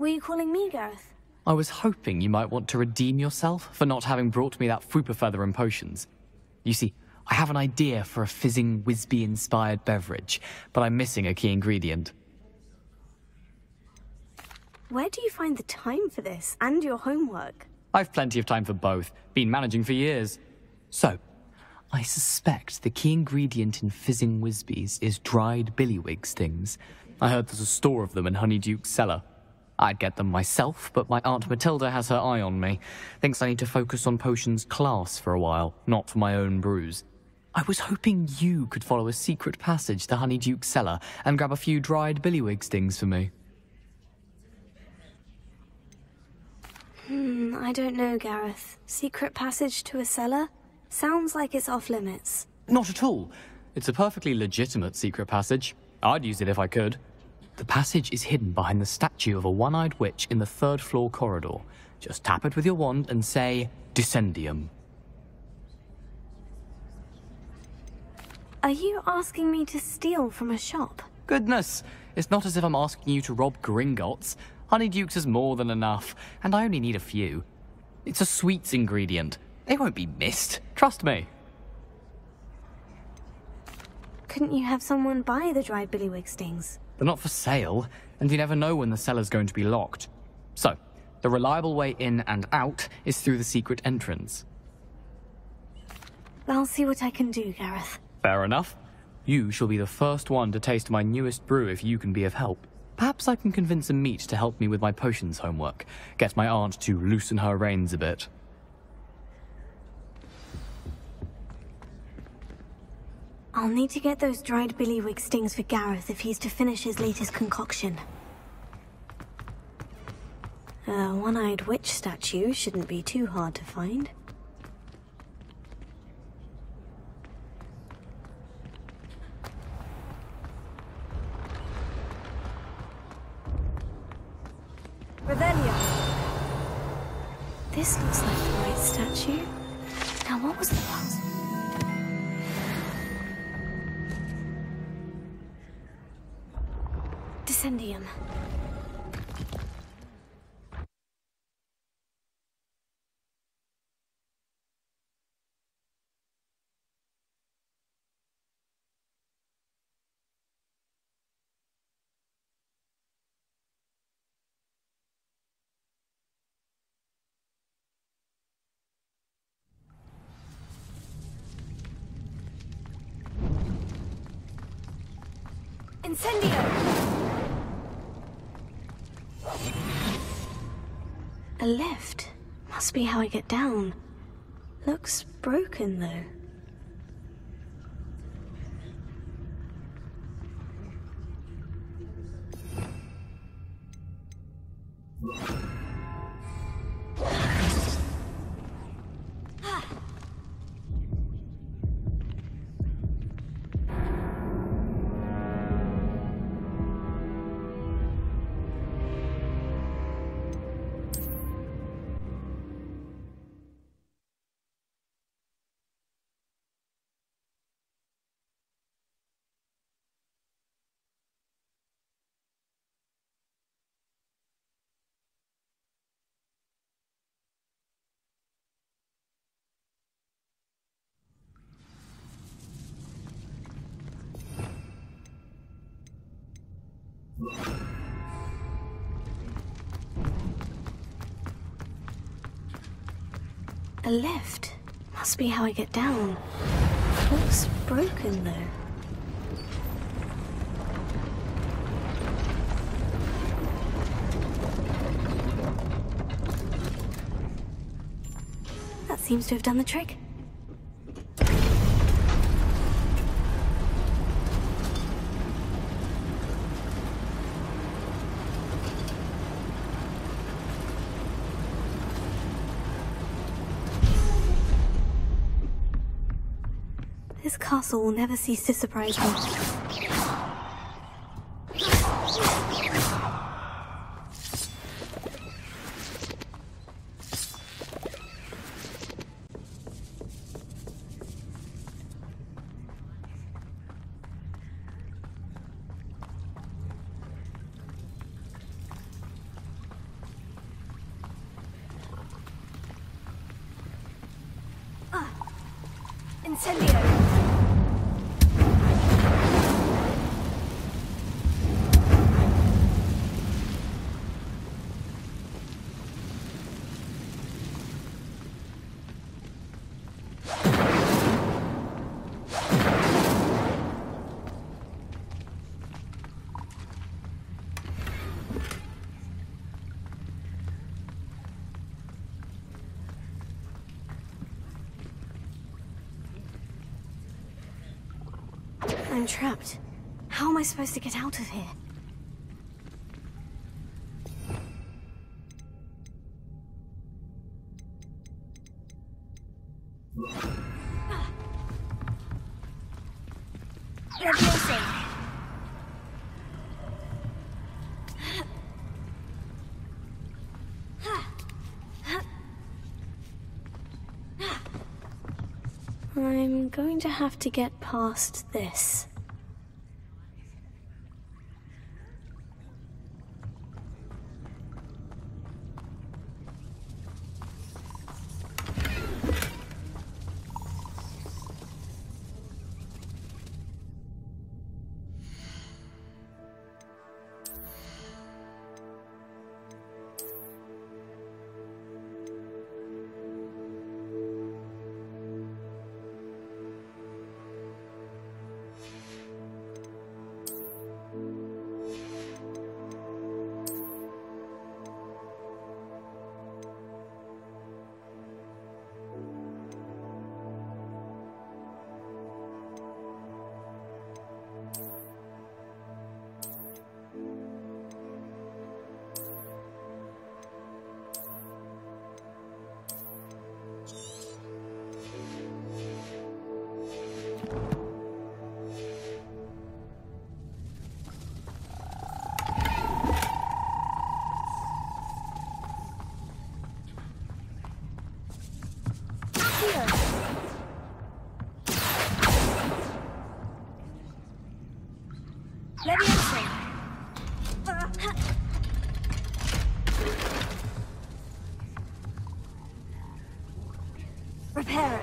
Were you calling me, Gareth? I was hoping you might want to redeem yourself for not having brought me that Fwooper feather and potions. You see, I have an idea for a fizzing Wisby-inspired beverage, but I'm missing a key ingredient. Where do you find the time for this, and your homework? I've plenty of time for both. Been managing for years. So, I suspect the key ingredient in fizzing Wisbies is dried billywig stings. I heard there's a store of them in Honeyduke's cellar. I'd get them myself, but my Aunt Matilda has her eye on me. Thinks I need to focus on potions class for a while, not for my own brews. I was hoping you could follow a secret passage to Honeyduke's cellar and grab a few dried billywig stings for me. I don't know, Gareth. Secret passage to a cellar? Sounds like it's off limits. Not at all. It's a perfectly legitimate secret passage. I'd use it if I could. The passage is hidden behind the statue of a one-eyed witch in the third-floor corridor. Just tap it with your wand and say, Descendium. Are you asking me to steal from a shop? Goodness, it's not as if I'm asking you to rob Gringotts. Honeyduke's is more than enough, and I only need a few. It's a sweets ingredient. They won't be missed. Trust me. Couldn't you have someone buy the dried billywig stings? They're not for sale, and you never know when the cellar's going to be locked. So, the reliable way in and out is through the secret entrance. I'll see what I can do, Gareth. Fair enough. You shall be the first one to taste my newest brew if you can be of help. Perhaps I can convince a meat to help me with my potions homework. Get my aunt to loosen her reins a bit. I'll need to get those dried billywig stings for Gareth if he's to finish his latest concoction. A one-eyed witch statue shouldn't be too hard to find. Revelio! This looks like the right statue. Now what was the last? Descendium. Incendio! A lift. Must be how I get down. Looks broken, though. A lift. Must be how I get down. Looks broken, though. That seems to have done the trick. This castle will never cease to surprise me. Incendio! I'm trapped. How am I supposed to get out of here? Leviosa! I'm going to have to get past this. Leviosa! Reparo!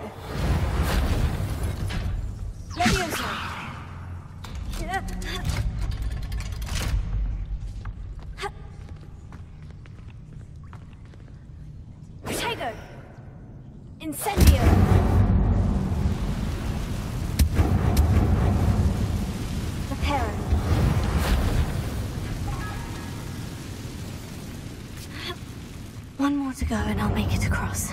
Leviosa! Protego! Incendio! Reparo! One more to go and I'll make it across.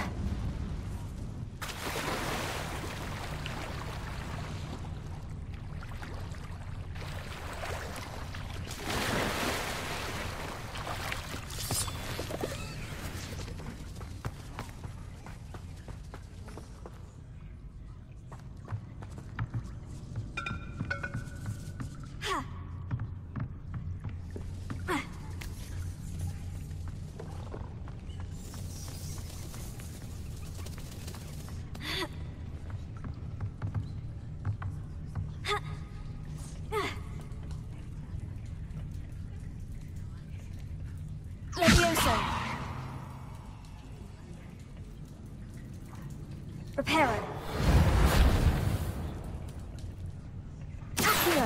Leviosa! Reparo! Accio!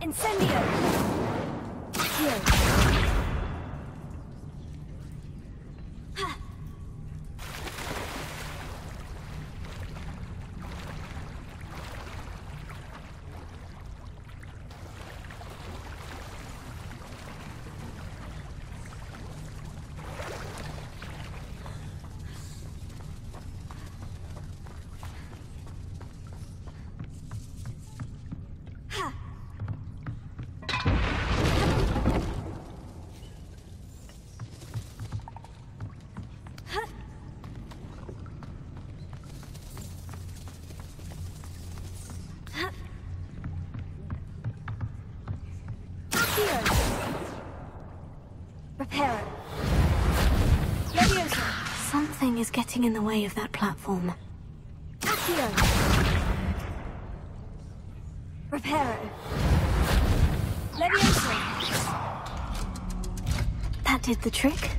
Incendio! Accio! Reparo! Leviosa! Something is getting in the way of that platform. Accio! Reparo. Leviosa. That did the trick.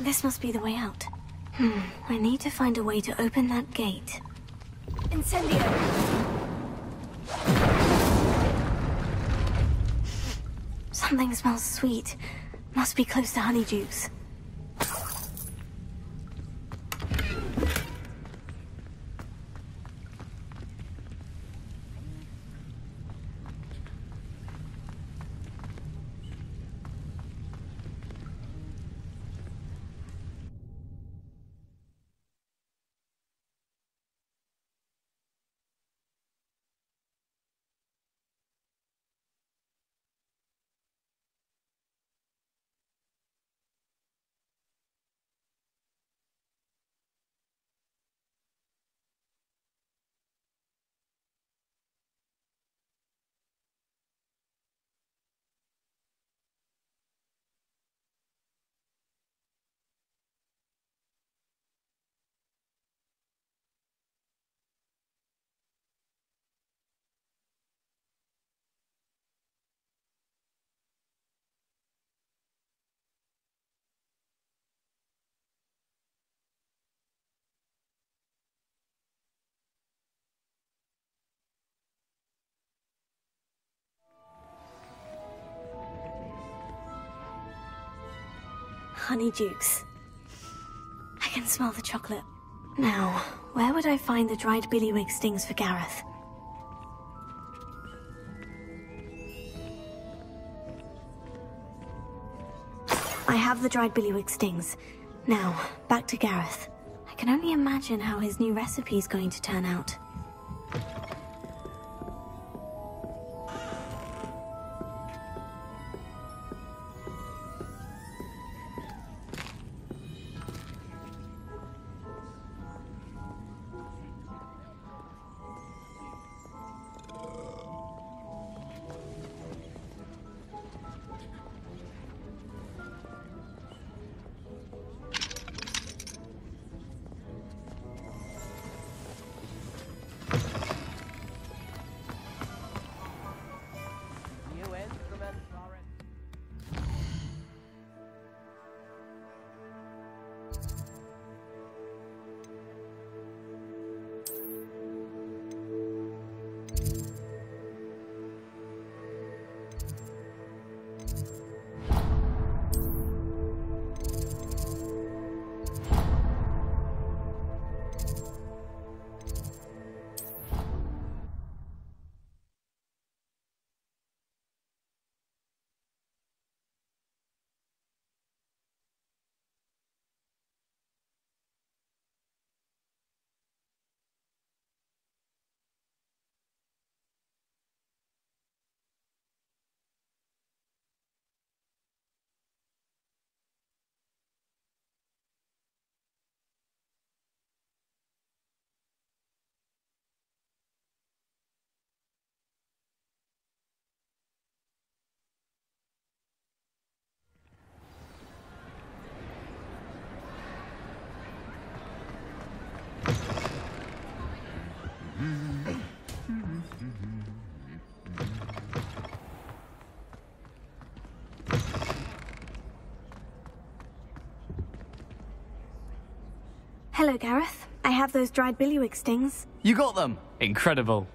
This must be the way out. I need to find a way to open that gate. Incendio! Something smells sweet. Must be close to Honeydukes. Honeydukes. I can smell the chocolate. Now, where would I find the dried billywig stings for Gareth? I have the dried billywig stings. Now, back to Gareth. I can only imagine how his new recipe is going to turn out. Hello, Gareth. I have those dried billywig stings. You got them! Incredible.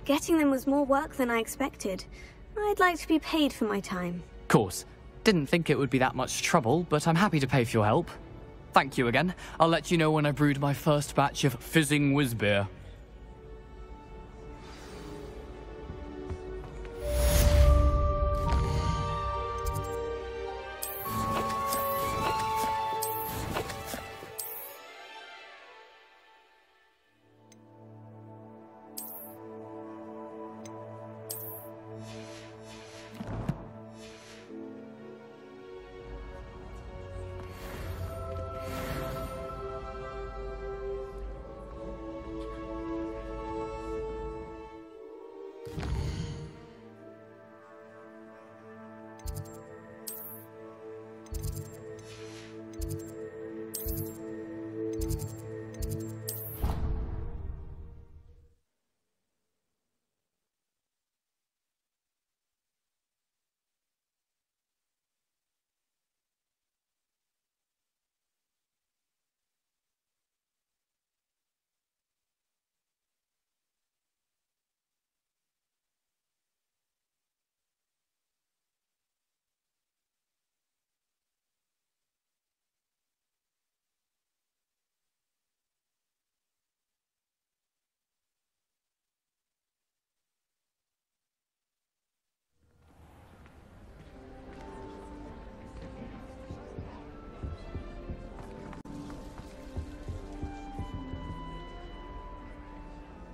Getting them was more work than I expected. I'd like to be paid for my time. Course. Didn't think it would be that much trouble, but I'm happy to pay for your help. Thank you again. I'll let you know when I brewed my first batch of fizzing whiz-beer.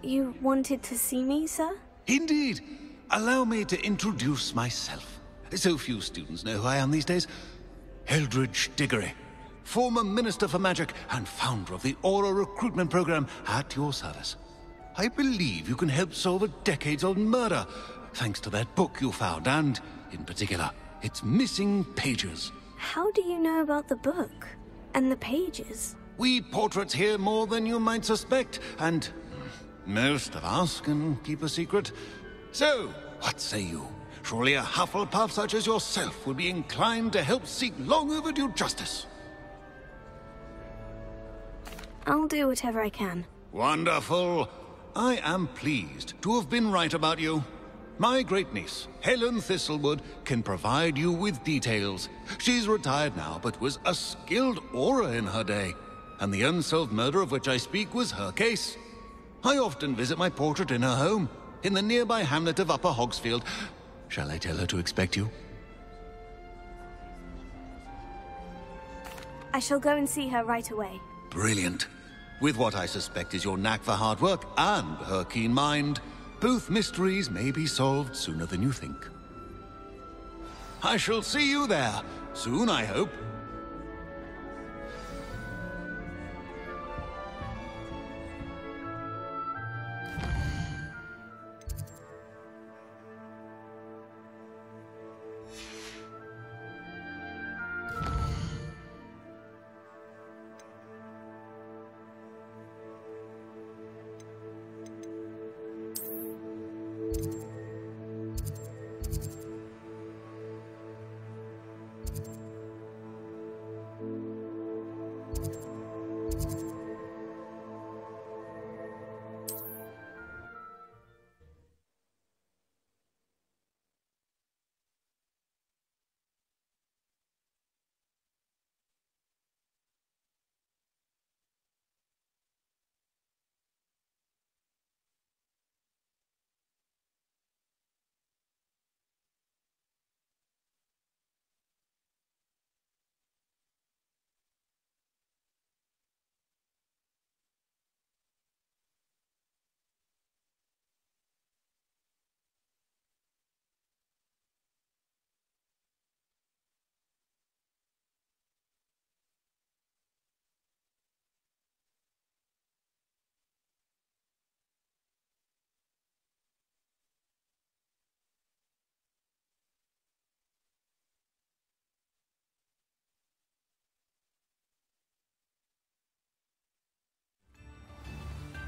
You wanted to see me, sir? Indeed. Allow me to introduce myself. So few students know who I am these days. Eldridge Diggory, former Minister for Magic and founder of the Aura Recruitment Program, at your service. I believe you can help solve a decades-old murder, thanks to that book you found, and, in particular, its missing pages. How do you know about the book? And the pages? We portraits hear more than you might suspect, and most of us can keep a secret. So, what say you? Surely a Hufflepuff such as yourself would be inclined to help seek long overdue justice. I'll do whatever I can. Wonderful. I am pleased to have been right about you. My great-niece, Helen Thistlewood, can provide you with details. She's retired now, but was a skilled aura in her day. And the unsolved murder of which I speak was her case. I often visit my portrait in her home, in the nearby hamlet of Upper Hogsfield. Shall I tell her to expect you? I shall go and see her right away. Brilliant. With what I suspect is your knack for hard work and her keen mind, both mysteries may be solved sooner than you think. I shall see you there, soon I hope.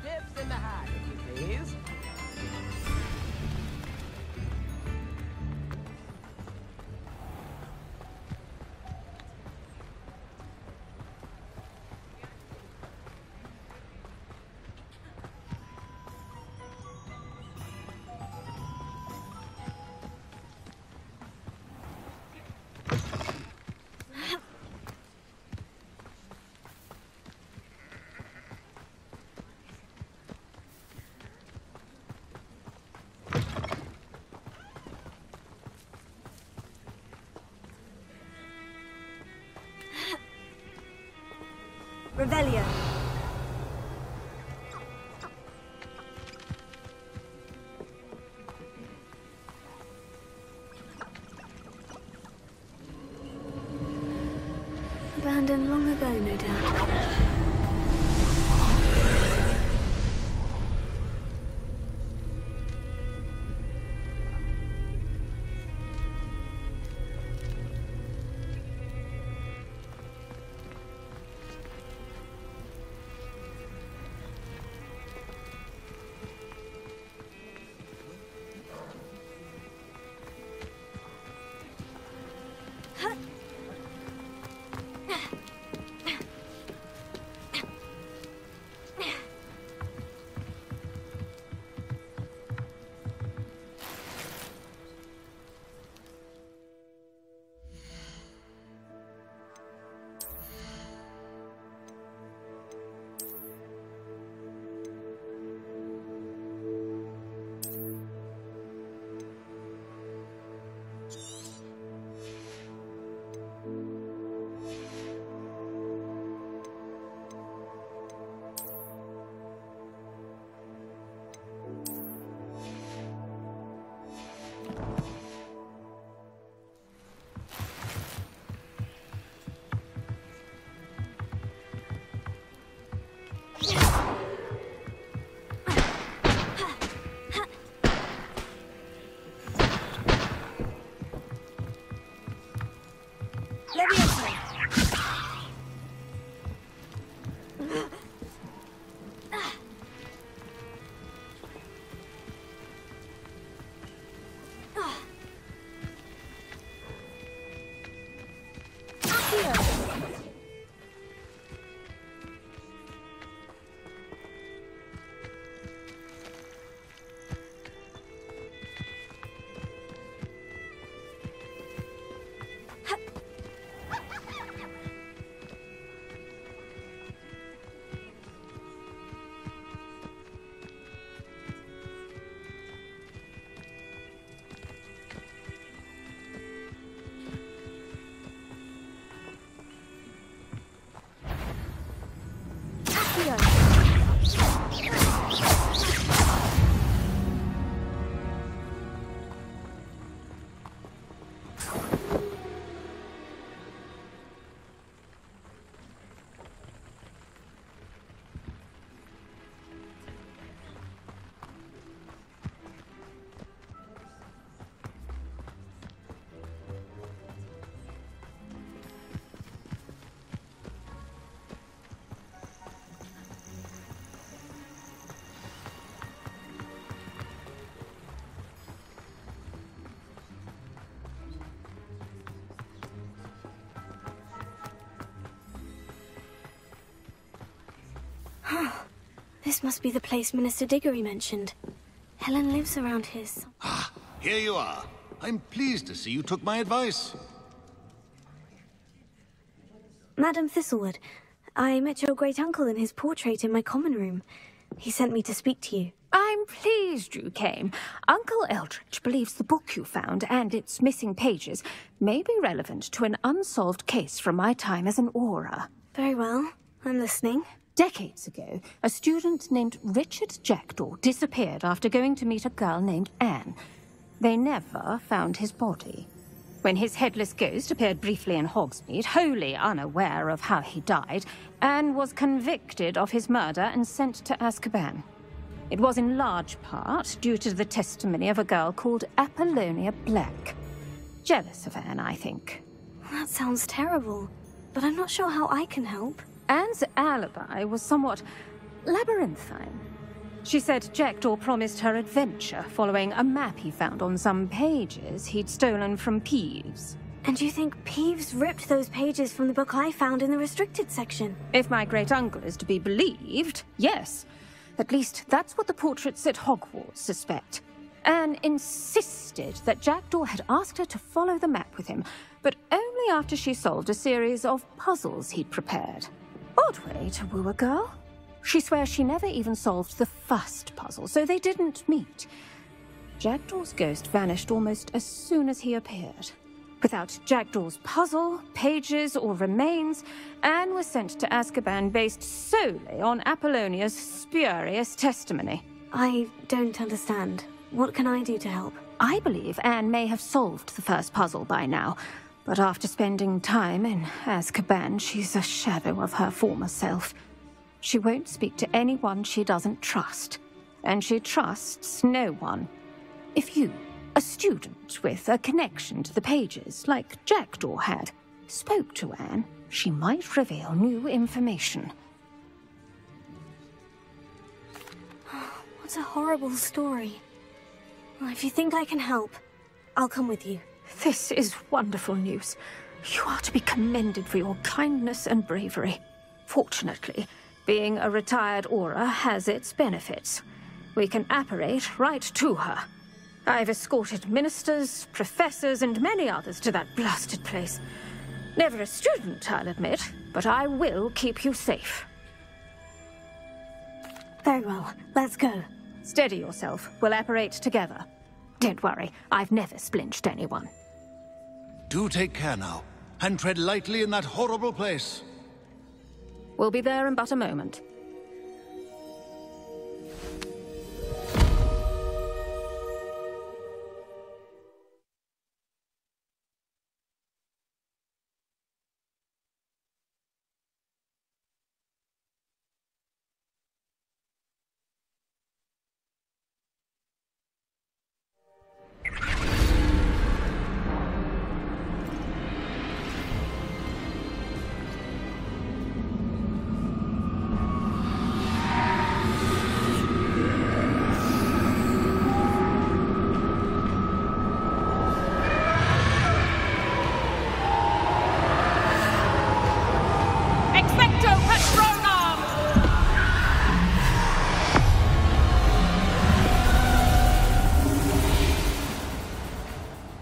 Dips in the hat, if you please. Revelio. Abandoned long ago, no doubt. This must be the place Minister Diggory mentioned. Helen lives around here. Ah, here you are. I'm pleased to see you took my advice. Madam Thistlewood, I met your great-uncle in his portrait in my common room. He sent me to speak to you. I'm pleased you came. Uncle Eldridge believes the book you found and its missing pages may be relevant to an unsolved case from my time as an Auror. Very well. I'm listening. Decades ago, a student named Richard Jackdaw disappeared after going to meet a girl named Anne. They never found his body. When his headless ghost appeared briefly in Hogsmeade, wholly unaware of how he died, Anne was convicted of his murder and sent to Azkaban. It was in large part due to the testimony of a girl called Apollonia Black. Jealous of Anne, I think. That sounds terrible, but I'm not sure how I can help. Anne's alibi was somewhat labyrinthine. She said Jackdaw promised her adventure following a map he found on some pages he'd stolen from Peeves. And you think Peeves ripped those pages from the book I found in the restricted section? If my great-uncle is to be believed, yes. At least that's what the portraits at Hogwarts suspect. Anne insisted that Jackdaw had asked her to follow the map with him, but only after she solved a series of puzzles he'd prepared. Odd way to woo a girl. She swears she never even solved the first puzzle, so they didn't meet. Jackdaw's ghost vanished almost as soon as he appeared. Without Jackdaw's puzzle, pages, or remains, Anne was sent to Azkaban based solely on Apollonia's spurious testimony. I don't understand. What can I do to help? I believe Anne may have solved the first puzzle by now, but after spending time in Azkaban, she's a shadow of her former self. She won't speak to anyone she doesn't trust, and she trusts no one. If you, a student with a connection to the pages, like Jackdaw had, spoke to Anne, she might reveal new information. What a horrible story. Well, if you think I can help, I'll come with you. This is wonderful news. You are to be commended for your kindness and bravery. Fortunately, being a retired Auror has its benefits. We can apparate right to her. I've escorted ministers, professors, and many others to that blasted place. Never a student, I'll admit, but I will keep you safe. Very well. Let's go. Steady yourself. We'll apparate together. Don't worry, I've never splinched anyone. Do take care now, and tread lightly in that horrible place. We'll be there in but a moment.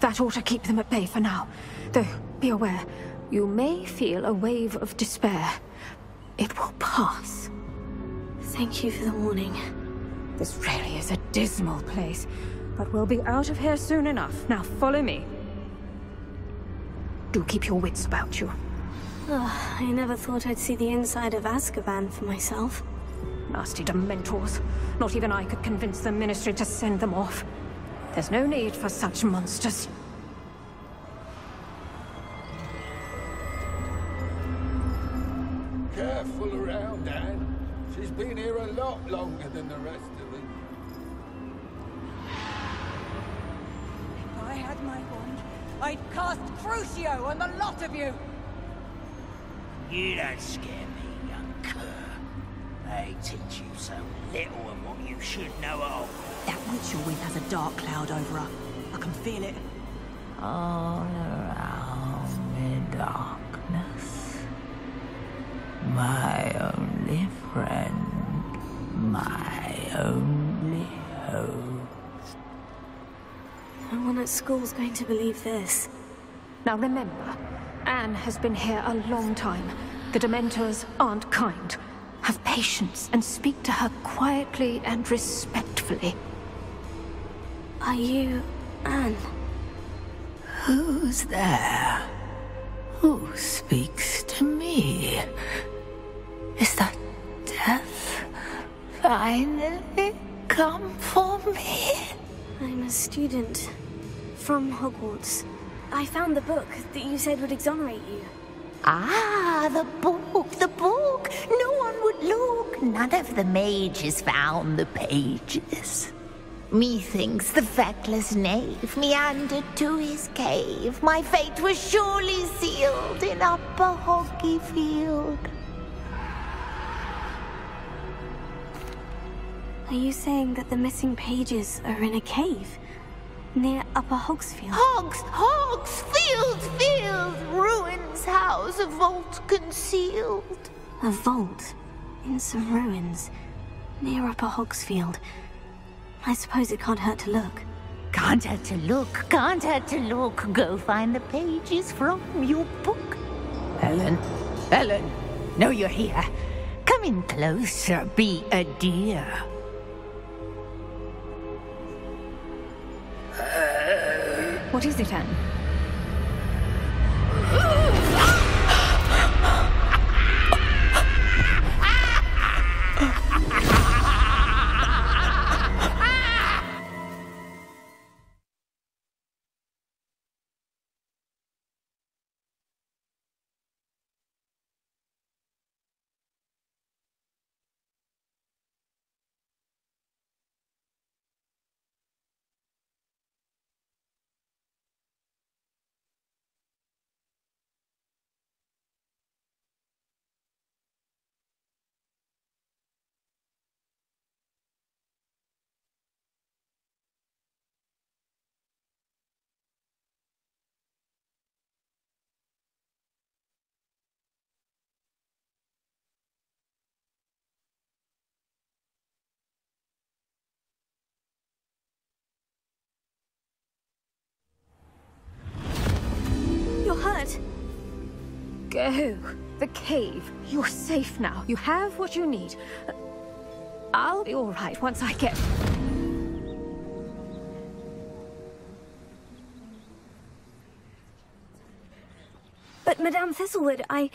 That ought to keep them at bay for now. Though, be aware, you may feel a wave of despair. It will pass. Thank you for the warning. This really is a dismal place, but we'll be out of here soon enough. Now follow me. Do keep your wits about you. Oh, I never thought I'd see the inside of Azkaban for myself. Nasty Dementors. Not even I could convince the Ministry to send them off. There's no need for such monsters. Careful around, Anne. She's been here a lot longer than the rest of us. If I had my wand, I'd cast Crucio on the lot of you! You don't scare me, young cur. They teach you so little of what you should know of. That witch you're with has a dark cloud over her. I can feel it. All around me darkness. My only friend, my at school's going to believe this? Now remember, Anne has been here a long time. The Dementors aren't kind. Have patience and speak to her quietly and respectfully. Are you Anne? Who's there? Who speaks to me? Is that death finally come for me? I'm a student from Hogwarts. I found the book that you said would exonerate you. Ah, the book, the book. No one would look. None of the mages found the pages. Methinks the feckless knave meandered to his cave. My fate was surely sealed in Upper Hoggyfield. Are you saying that the missing pages are in a cave near Upper Hogsfield? Field, ruins house, a vault concealed. A vault in some ruins near Upper Hogsfield. I suppose it can't hurt to look. Can't hurt to look, can't hurt to look. Go find the pages from your book. Ellen, know you're here. Come in closer, be a dear. What is it, Anne? You're hurt. Go. The cave. You're safe now. You have what you need. I'll be all right once I get... But Madame Thistlewood, all right.